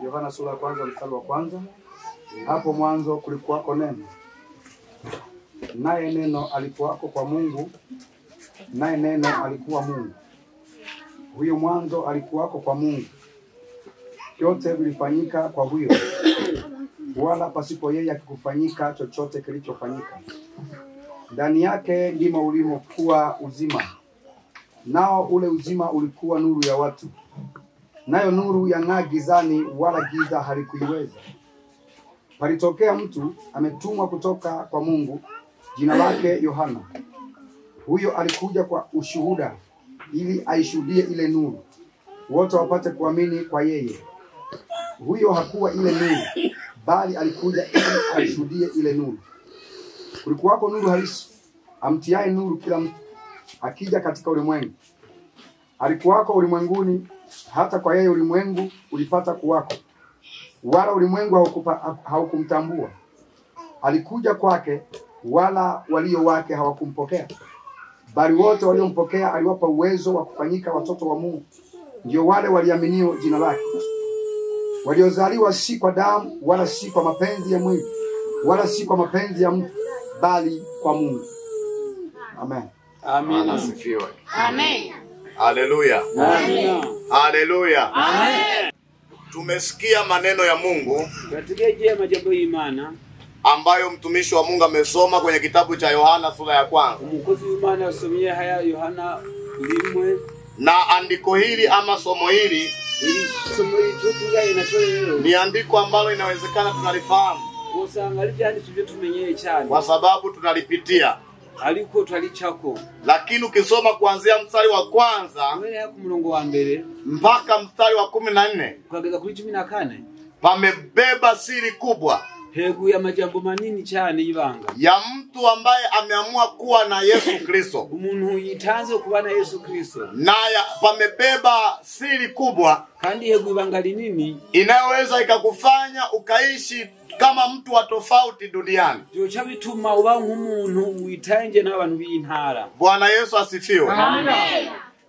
Yohana sura ya 1 mstari wa 1. Hapo mwanzo kulikuwako neno, naye neno alikuwako kwa Mungu, naye neno alikuwa Mungu. Huyo mwanzo alikuwako kwa Mungu. Yote vilifanyika kwa huyo, wala pasipo yeye hakikufanyika chochote kilichofanyika. Ndani yake ndimo ulimokuwa uzima, nao ule uzima ulikuwa nuru ya watu. Nayo nuru yang'aa gizani, wala giza halikuiweza. Palitokea mtu ametumwa kutoka kwa Mungu, jina lake Yohana. Huyo alikuja kwa ushuhuda, ili aishuhudie ile nuru, wote wapate kuamini kwa yeye. Huyo hakuwa ile nuru, bali alikuja ili aishuhudie ile nuru. Kulikuwako nuru halisi, amtiaye nuru kila mtu akija katika ulimwengu. Alikuwako ulimwenguni, hata kwa yeye ulimwengu ulipata kuwako, wala ulimwengu haukumtambua. Alikuja kwake, wala walio wake hawakumpokea. Bali wote waliompokea aliwapa uwezo wa kufanyika watoto wa Mungu, ndio wale waliaminio jina lake, waliozaliwa si kwa damu, wala si kwa mapenzi ya mwili, wala si kwa mapenzi ya mtu, bali kwa Mungu. Amen. Amen. Asifiwe. Amen. Haleluya. Amen. Haleluya. Amen. Tumesikia maneno ya Mungu Katika majambo y'Imana ambayo mtumishi wa Mungu amesoma kwenye kitabu cha Yohana sura ya 1. Umukozi w'Imana asomye haya Yohana 1. Na andiko hili ama somo hili somo itotungaye nacho rero ni andiko ambalo inawezekana tunalifahamu, usanga ari byanditse byo tumenyeye cyane kwa sababu tunalipitia. Aliko twalichako, lakini ukisoma kuanzia mstari wa 1 mbele ku murongo wa mbere mpaka mstari wa 14 kugeza kuri 14 pamebeba siri kubwa hegu ya majambo manini cyane y'ibanga ya mtu ambaye ameamua kuwa na Yesu Kristo. Umuntu yitanze kuba na Yesu Kristo, na pamebeba siri kubwa kandi hegu ibanga linini inayoweza ikakufanya ukaishi kama mtu wa tofauti duniani. Byoca bituma uba nk'umuntu witanje n'abantu b'intara. Bwana Yesu asifiwe. Amen.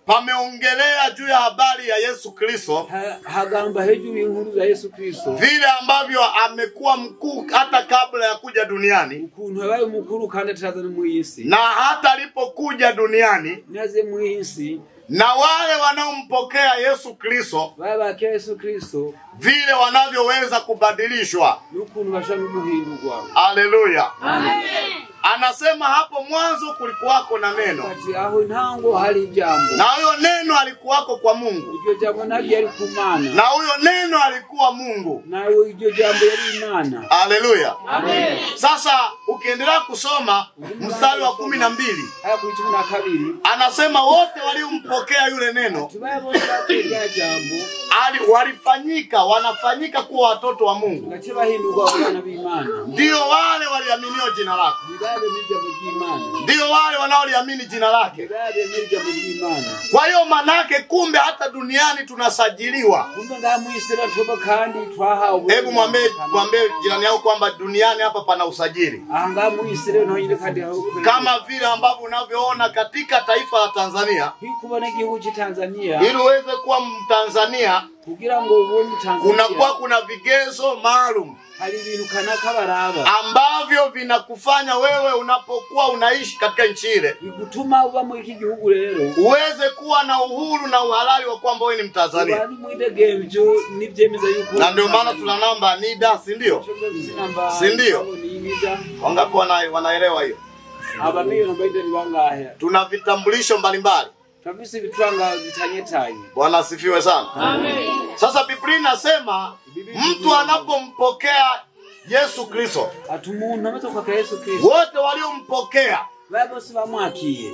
Pameongelea juu ya habari ya Yesu Kristo, hagamba hejuru y'inkuru za Yesu Kristo, vile ambavyo amekuwa mkuu hata kabla ya kuja duniani, ukuntu yabaye mukuru kandi ataza no mwisi, na hata alipokuja duniani naze mwisi, na wale wanaompokea Yesu Kristo, baba kwa Yesu Kristo, vile wanavyoweza kubadilishwa, ukuntu bashaka guhindurwa. Haleluya. Amen. Anasema hapo mwanzo kulikuwako na neno, Ati aho ntango hari jambo, na huyo neno alikuwako kwa Mungu, iryo jambo nabyo ari kumana, na huyo neno alikuwa Mungu, nayo iryo jambo yari Imana. Haleluya. Amen. Sasa ukiendelea kusoma mstari wa 12 haya kuri 12 anasema wote waliompokea yule neno tubaye bose bategera jambo wanafanyika kuwa watoto wa Mungu, gace bahindurwa abana b'Imana, ndio wale waliaminio jina lake, bibabe n'ijambo ry'Imana, ndio wale wanaoliamini jina lake. bibabe n'ijambo ry'Imana. Kwa hiyo manake kumbe hata duniani tunasajiliwa. Kumbe ngamwisira tuba kandi twahawe. Hebu mwambie jirani yako kwamba duniani hapa pana usajili, Anga mwisire no yinde kandi hawo, kama vile ambavyo unavyoona katika taifa la Tanzania. kubona igihugu cha Tanzania, Ili uweze kuwa Mtanzania kugira ngo ubone Tanzania kuna vigezo maalum hari ibintu kanaka baraba ambavyo vinakufanya wewe unapokuwa unaishi katika nchi ile bigutuma uba mu iki gihugu rero uweze kuwa na uhuru na uhalali wa kwamba wewe ni Mtanzania. bari mu idegevyo nivyemeza yuko, Na ndio maana tuna namba NIDA, si ndio? Si ndio? Wangapi wanaelewa hiyo? aba milioni baide ni bangahe? Tuna vitambulisho mbalimbali. Tafisi bitwanga bitanyetanye. Bwana asifiwe sana. Amen. Sasa Biblia inasema mtu anapompokea Yesu Kristo, Atumuntu amaze kwa Yesu Kristo, wote waliompokea bose bamwakiye,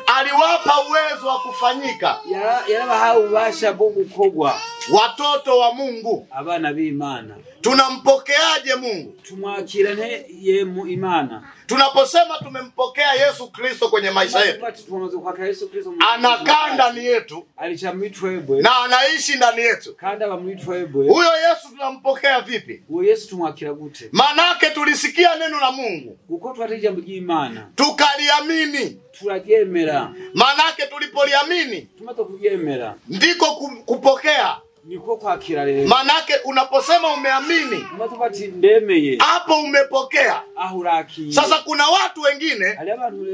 aliwapa uwezo wa kufanyika yarabahawe ubasha bwo gukogwa watoto wa Mungu. abana b'Imana. Tunampokeaje Mungu? Tumwakira nte yemu Imana. Tunaposema tumempokea Yesu Kristo kwenye maisha yetu, anakaa ndani yetu na anaishi ndani yetu. Huyo Yesu tunampokea vipi? Manake tulisikia neno la Mungu, tukaliamini. Manake tulipoliamini ndiko kupokea. niko kwakira rero. Manake unaposema umeamini, Matubati ndemeye. hapo umepokea. Ahuraki. Sasa kuna watu wengine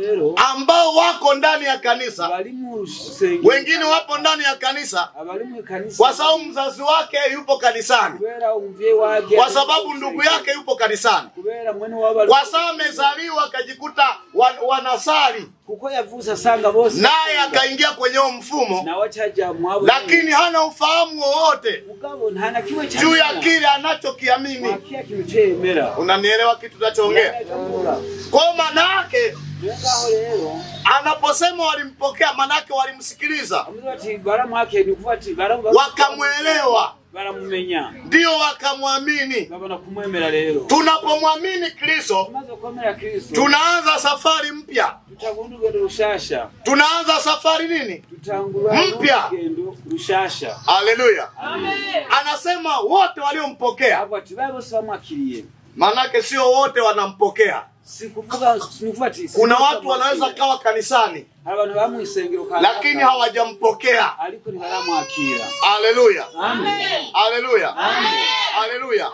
rero ambao wako ndani ya kanisa, bali mu rusengero, wengine wapo ndani ya kanisa abali mu kanisa kwa sababu mzazi wake yupo kanisani, kubera umvye wake, kwa sababu ndugu yake yupo kanisani, kubera mwene wabali, kwa sababu amezaliwa akajikuta wanasali, kuko yavuza sanga bose, naye akaingia kwenye huo mfumo, na wachaja mwabo, lakini hana ufahamu wowote juu ya kile anachokiamini. Unanielewa kitu tunachoongea? Kwa maana yake anaposema walimpokea, maana yake walimsikiliza, wakamuelewa, ndio wakamwamini. Tunapomwamini Kristo, tunaanza safari mpya. Tunaanza safari nini? Mpya. Haleluya. Anasema wote waliompokea. Manake sio wote wanampokea. Kuna watu wanaweza kawa kanisani lakini hawajampokea. Haleluya. Haleluya. Haleluya.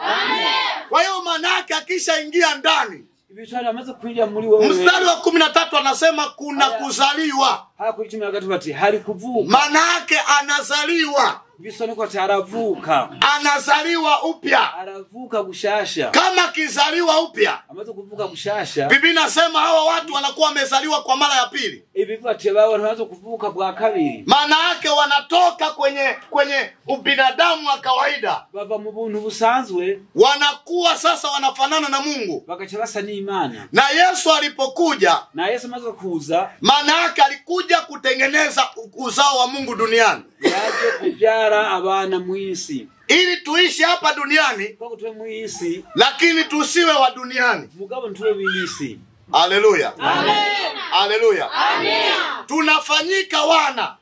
Kwa hiyo manake akishaingia ndani, mstari wa 13 anasema kuna kuzaliwa. Manake anazaliwa. Anazaliwa upya. Kama kizaliwa upya, Biblia inasema hawa watu wanakuwa wamezaliwa kwa mara ya pili. Maana yake wanatoka kwenye ubinadamu wa kawaida, wanakuwa sasa wanafanana na Mungu. Na Yesu alipokuja, maana yake alikuja kutengeneza uzao wa Mungu duniani, abana muisi, ili tuishi hapa duniani lakini tusiwe wa duniani. Haleluya. Haleluya. Tunafanyika wana.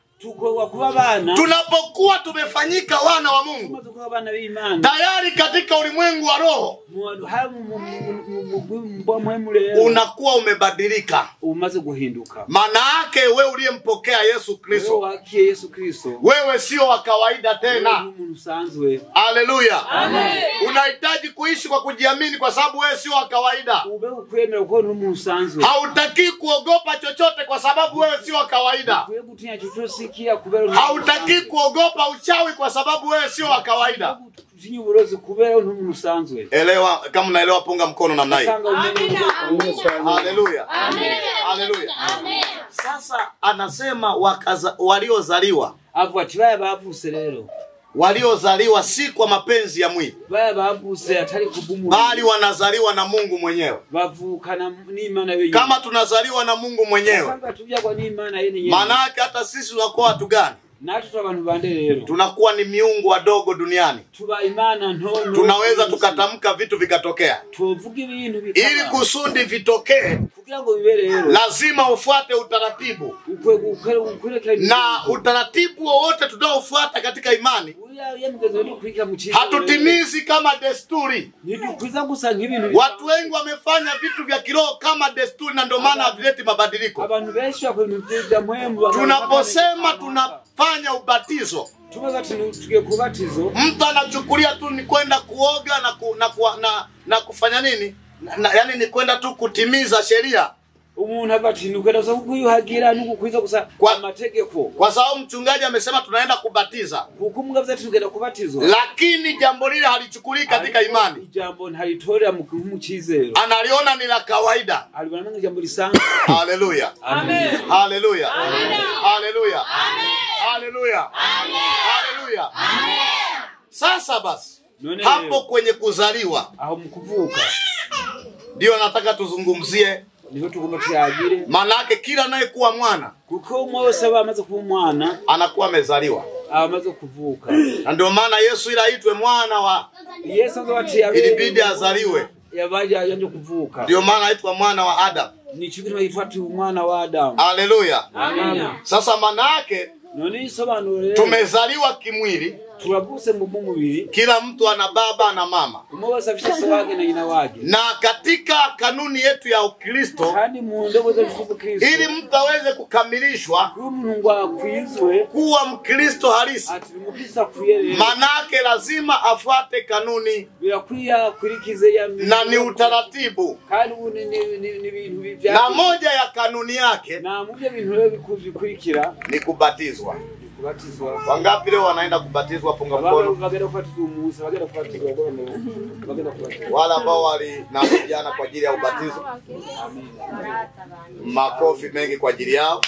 Tunapokuwa tumefanyika wana wa Mungu tayari katika ulimwengu wa roho, unakuwa umebadilika. Maana yake wewe uliyempokea Yesu Kristo, wewe sio wa kawaida tena. Haleluya. Unahitaji kuishi kwa kujiamini, kwa sababu wewe sio wa kawaida. Hautaki kuogopa chochote kwa sababu wewe sio wa kawaida. Hautaki kuogopa uchawi kwa sababu wewe sio wa kawaida. Elewa, kama unaelewa punga mkono namna hii. Haleluya. Haleluya. Sasa anasema waliozaliwa. Waliozaliwa si kwa mapenzi ya mwili, bali wanazaliwa na Mungu mwenyewe. Kama tunazaliwa na Mungu mwenyewe, maana yake hata sisi tunakuwa watu gani? Tunakuwa ni miungu wadogo duniani. Tunaweza tukatamka vitu vikatokea. Ili kusudi vitokee, lazima ufuate utaratibu. Na utaratibu wowote tunaofuata katika imani hatutimizi kama desturi. Watu wengi wamefanya vitu vya kiroho kama desturi, na ndio maana havileti mabadiliko. Tunaposema tunafanya ubatizo, mtu anachukulia tu ni kwenda kuoga na kufanya nini? Yani ni kwenda tu kutimiza sheria. Kwa sababu mchungaji amesema tunaenda kubatiza, lakini jambo lile halichukulii katika imani. Analiona ni la kawaida. Haleluya. Haleluya. Haleluya. Haleluya. Haleluya. Sasa basi, hapo kwenye kuzaliwa ndio nataka tuzungumzie. Maana yake kila anayekuwa mwana, anakuwa amezaliwa. Na ndio maana Yesu ili aitwe mwana wa ilibidi azaliwe. Ndio maana aitwa mwana wa Adam. Haleluya. Sasa maana yake tumezaliwa kimwili, turabuse mu mubiri. Kila mtu ana baba na mama. Umwe afite se wake na nyina wake. Na katika kanuni yetu ya Ukristo, kandi mu ndogo za Kristo, ili mtu aweze kukamilishwa umuntu akwizwe kuwa Mkristo halisi, ati mukisa kuyere, manake lazima afuate kanuni birakwiya kurikize ya na ni utaratibu. kandi ni bintu bivya. Na moja ya kanuni yake na mubyo bintu rero bikurikira ni kubatizwa. Kubatizwa. Wangapi leo wanaenda kubatizwa? Punga mkono. Bagera kubatizwa Musa, bagera kubatizwa bagera kubatizwa. Wala ambao wali na vijana kwa ajili ya ubatizo. Makofi mengi kwa ajili yao.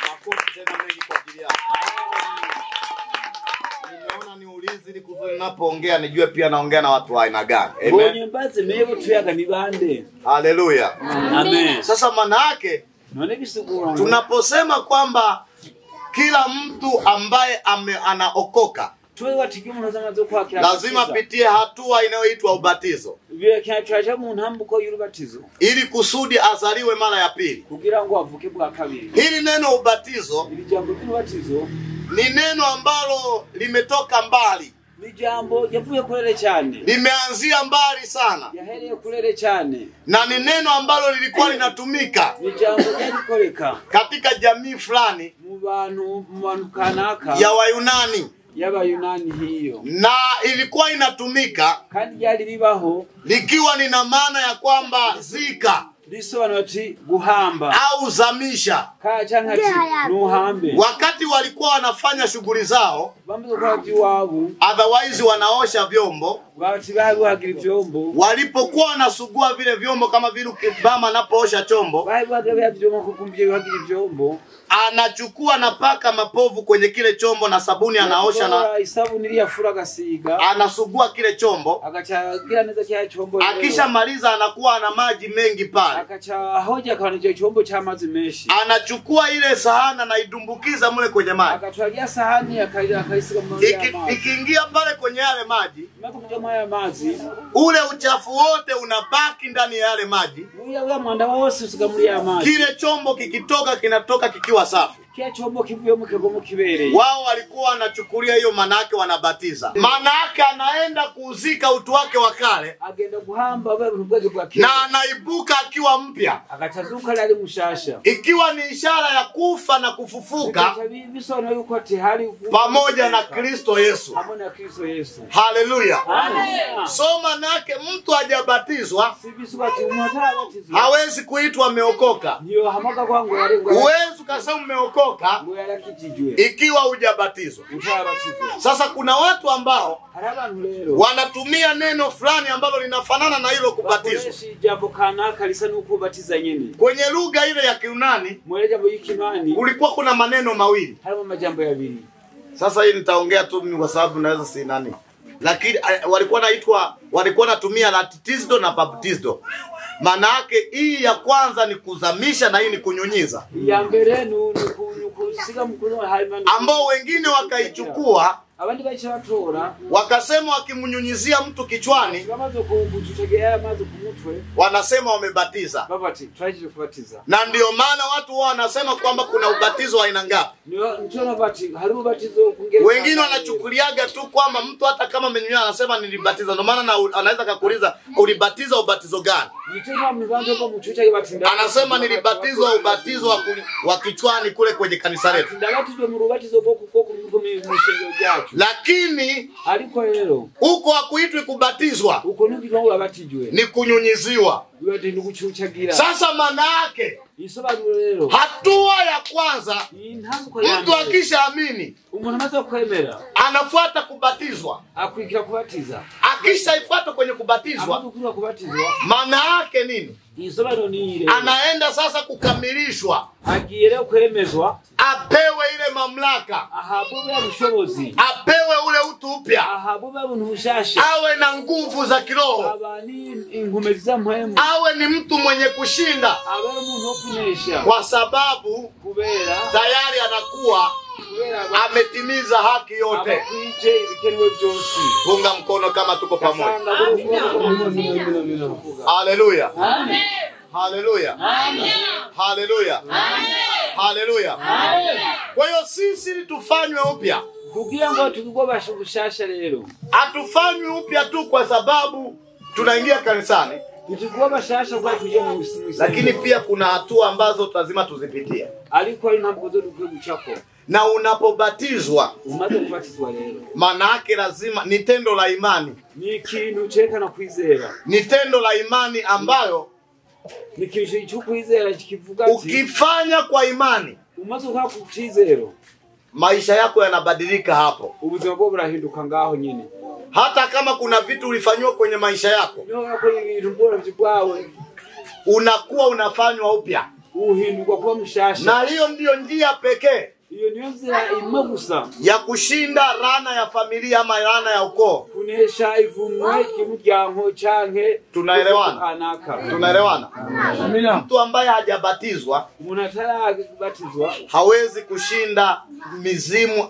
Makofi tena mengi kwa ajili yao. Nimeona niulize ili kuzuri ninapoongea nijue pia naongea na watu wa aina gani. Amen. Bonye mbaze mebo tuyaga ni bande. Haleluya. Amen. Sasa maana yake tunaposema kwamba kila mtu ambaye anaokoka lazima pitie hatua inayoitwa ubatizo, ili kusudi azaliwe mara ya pili. Hili neno ubatizo ni neno ambalo limetoka mbali. Nijambo yavuye kurere cyane, limeanzia mbali sana, yahereye kurere cyane, na ni neno ambalo lilikuwa linatumika nijambo yalikoleka katika jamii fulani mu bantu kanaka ya Wayunani, y'Abayunani hiyo, na ilikuwa inatumika kandi yali libaho likiwa lina maana ya kwamba zika lisobanura guhamba au zamisha cyangwa nuhambe. Wakati walikuwa wanafanya shughuli zao, otherwise wanaosha vyombo, walipokuwa wanasugua vile vyombo kama vile mama anapoosha chombo, anachukua na paka mapovu kwenye kile chombo na sabuni anaosha na anasugua kile chombo. Akisha maliza anakuwa na maji mengi pale, anachukua ile sahani na idumbukiza mle kwenye maji. Ikiingia pale kwenye yale maji, ule uchafu wote unabaki ndani ya yale maji. Kile chombo kikitoka kinatoka kikiwa safi. Wao walikuwa wanachukulia hiyo manake wanabatiza. Manake anaenda kuuzika utu wake wa kale, na anaibuka akiwa mpya, ikiwa ni ishara ya kufa na kufufuka pamoja na Kristo Yesu. Haleluya. So manake mtu hajabatizwa hawezi kuitwa ameokoka. Huwezi ukasema umeokoka ikiwa hujabatizwa. Sasa kuna watu ambao wanatumia neno fulani ambalo linafanana na hilo kubatizwa. Kwenye lugha ile ya Kiyunani kulikuwa kuna maneno mawili. Sasa hii nitaongea tu kwa sababu naweza si nani. Lakini walikuwa natumia latitisdo na baptisdo. Maana yake hii ya kwanza ni kuzamisha na hii ni kunyunyiza. Ya mbere ni kusiga mkono haimani, ambao wengine wakaichukua abandi bachatora wakasema wakimnyunyizia mtu kichwani wanasema wamebatiza. Na ndio maana watu wao wanasema kwamba kuna ubatizo wa aina ngapi. Wengine wanachukuliaga tu kwamba mtu hata kama amenyunyizwa anasema nilibatiza. Ndio maana anaweza kukuuliza ulibatiza ubatizo gani? Anasema nilibatizwa ubatizo wa kichwani kule kwenye kanisa letu. Lakini huko hakuitwi kubatizwa, ni kunyunyiziwa. Sasa maana yake hatua ya kwanza, mtu akishaamini anafuata kubatizwa. Akisha ifuata kwenye kubatizwa, maana yake nini? Anaenda sasa kukamilishwa, apewe ile mamlaka, apewe ule utu upya, awe na nguvu za kiroho, awe ni mtu mwenye kushinda, kwa sababu tayari anakuwa ametimiza haki yote. Punga mkono kama tuko pamoja. Haleluya. Haleluya. Haleluya. Haleluya. Kwa hiyo sisi tufanywe upya. Kugira ngo tugobashe gushasha rero. Hatufanywi upya tu kwa sababu tunaingia kanisani. Tugobashasha kwa tuje mu musimisi. Lakini pia kuna hatua ambazo lazima tuzipitie. Aliko ari ntabwo dukwiye gucako. Na unapobatizwa, umaze kubatizwa rero, maana yake lazima ni tendo la imani. Ni kintu cyerekana kwizera. Ni tendo la imani ambayo ni kintu cyo kwizera kikivuga ati ukifanya kwa imani, umaze kwizero, maisha yako yanabadilika hapo. Ubuzima bwo burahinduka ngaho nyine. Hata kama kuna vitu ulifanywa kwenye maisha yako, unakuwa unafanywa upya. Uhindurwa kwa mshasha. Na hiyo ndio njia pekee iyo niyo nzira imagusa ya kushinda rana ya familia ama rana ya ukoo. Kunesha ivumwe kimuryango canke. Tunaelewana? Tunaelewana? Amina. Mtu ambaye hajabatizwa, umuntu atarabatizwa, hawezi kushinda mizimu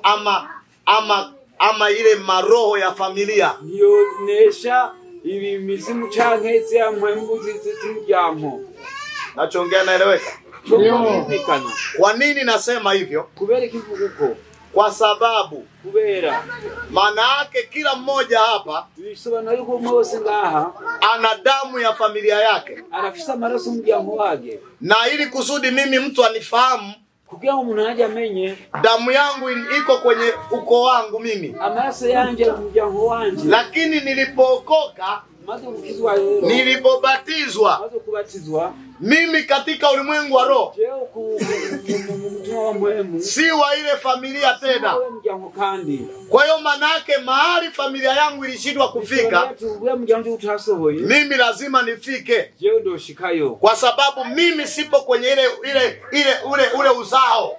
ama ile maroho ya familia. Niyo nesha ibi mizimu canke zya mpwembuzi z'umuryango. Nachongea naeleweka? Kwa nini nasema hivyo? Kubera kivuguko. Kwa sababu kubera maana yake kila mmoja hapa bisobanura yuko mwose ngaha ana damu ya familia yake, anafisa maraso umuryango wake. Na ili kusudi mimi mtu anifahamu, kugira ngo umuntu aje amenye damu yangu iko kwenye ukoo wangu mimi, amaraso yanje umuryango wanje. Lakini nilipookoka, nilipobatizwa, mimi katika ulimwengu wa roho si wa ile familia tena. Kwa hiyo manake mahali familia yangu ilishindwa kufika, mimi lazima nifike. Kwa sababu mimi sipo kwenye ule uzao.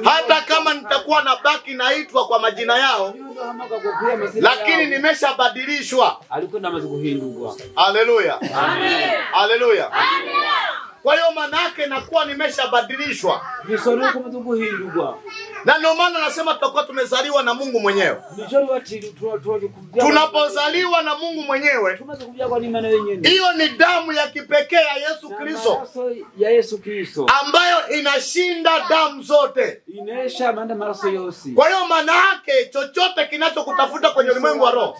Hata kama nitakuwa na baki naitwa kwa majina yao, lakini nimeshabadilishwa. Haleluya. Amen. Haleluya. Kwa hiyo manake nakuwa nimeshabadilishwa. Na ndio maana nasema tutakuwa tumezaliwa na Mungu mwenyewe. Tunapozaliwa na Mungu mwenyewe, hiyo ni damu ya kipekee ya Yesu Kristo, ambayo inashinda damu zote. Kwa hiyo manake chochote kinachokutafuta kwenye ulimwengu wa roho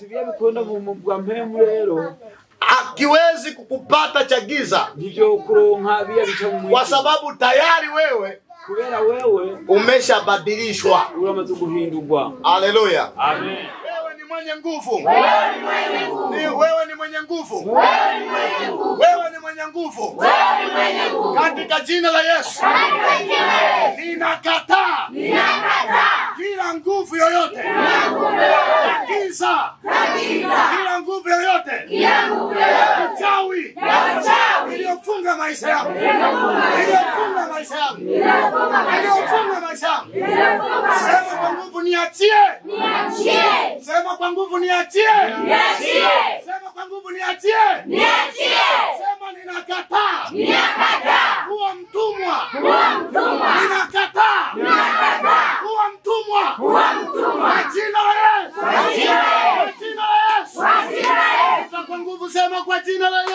akiwezi kukupata cha giza, kwa sababu tayari wewe umeshabadilishwa. Haleluya. Amen. Wewe ni mwenye nguvu. Wewe ni mwenye nguvu. Katika jina la Yesu. Ninakataa kila nguvu yoyote ya giza, kila nguvu yoyote ya uchawi iliyofunga maisha yangu, iliyofunga maisha yangu. Sema kwa nguvu niachie. Sema kwa nguvu niachie. Sema kwa nguvu niachie. Sema ninakataa kuwa mtumwa. Ninakataa kuwa mtumwa. Kwa jina la Yesu. Sema kwa nguvu, sema kwa jina la Yesu.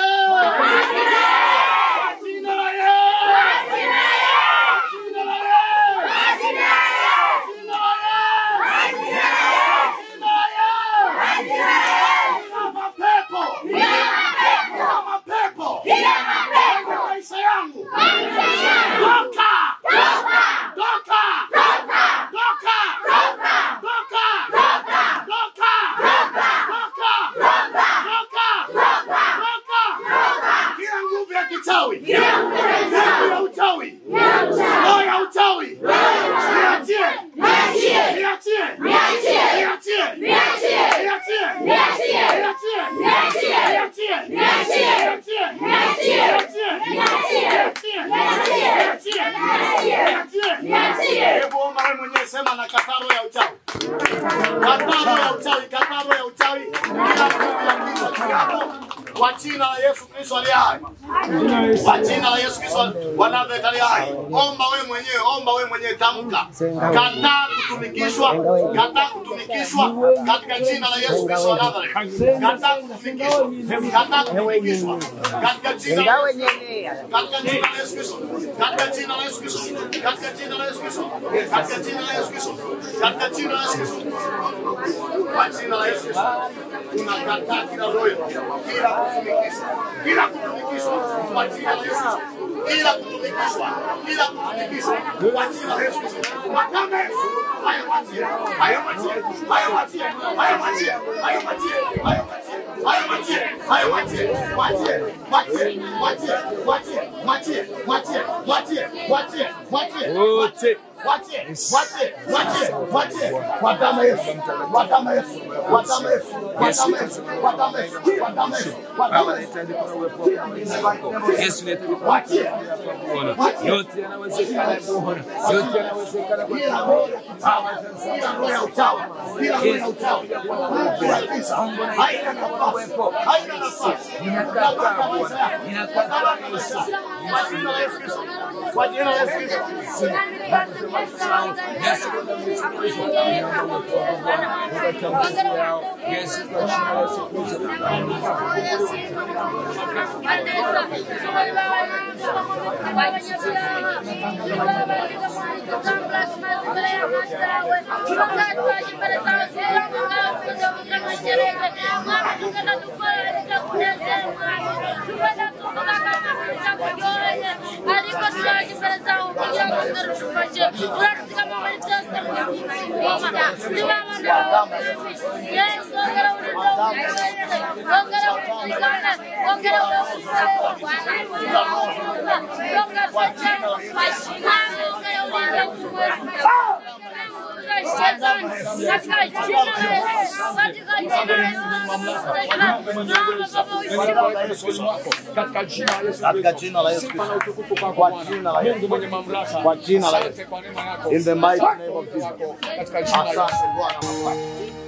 Kwa jina la Yesu Kristo aliye hai. Kwa jina la Yesu Kristo wa Nazareti aliye hai. Omba wewe mwenyewe, omba wewe mwenyewe, tamka. Kataa kutumikishwa, kataa kutumikishwa katika jina la Yesu Kristo wa Nazareti. Kataa kutumikishwa, kataa kutumikishwa katika jina la Yesu Kristo. Katika jina la Yesu Kristo. Katika jina la Yesu Kristo. Katika jina la Yesu Kristo. Katika jina la Yesu Kristo. Kwa jina la Yesu Kristo. Tunakataa kila roho, kila kutumikishwa, kila kutumikishwa kwa jina la Yesu Kristo. Kila kutumikishwa, kila kutumikishwa kwa jina la Yesu Kristo. Makame hayo machie, hayo machie, hayo machie, hayo machie, hayo machie, hayo machie, hayo machie, hayo machie, machie, machie, machie, machie, machie, machie, machie, machie, machie. Wache, wache, wache, wache. Watama Yesu, watama Yesu, watama Yesu, watama Yesu, watama Yesu, watama Yesu, watama Yesu. Yesu ndio wache. Yote yanawezekana kuona. Yote yanawezekana kwa kila roho ya utawa, kila roho ya utawa. Haina nafasi, haina nafasi. Ninakataa Bwana, ninakataa kabisa. Kwa jina la Yesu Kristo, kwa jina la Yesu Kristo. Katika jina la Yesu Kristo, kwa jina la Mungu mwenye mamlaka, kwa jina la Yesu, in the mighty name of Jesus. Katika jina la Yesu.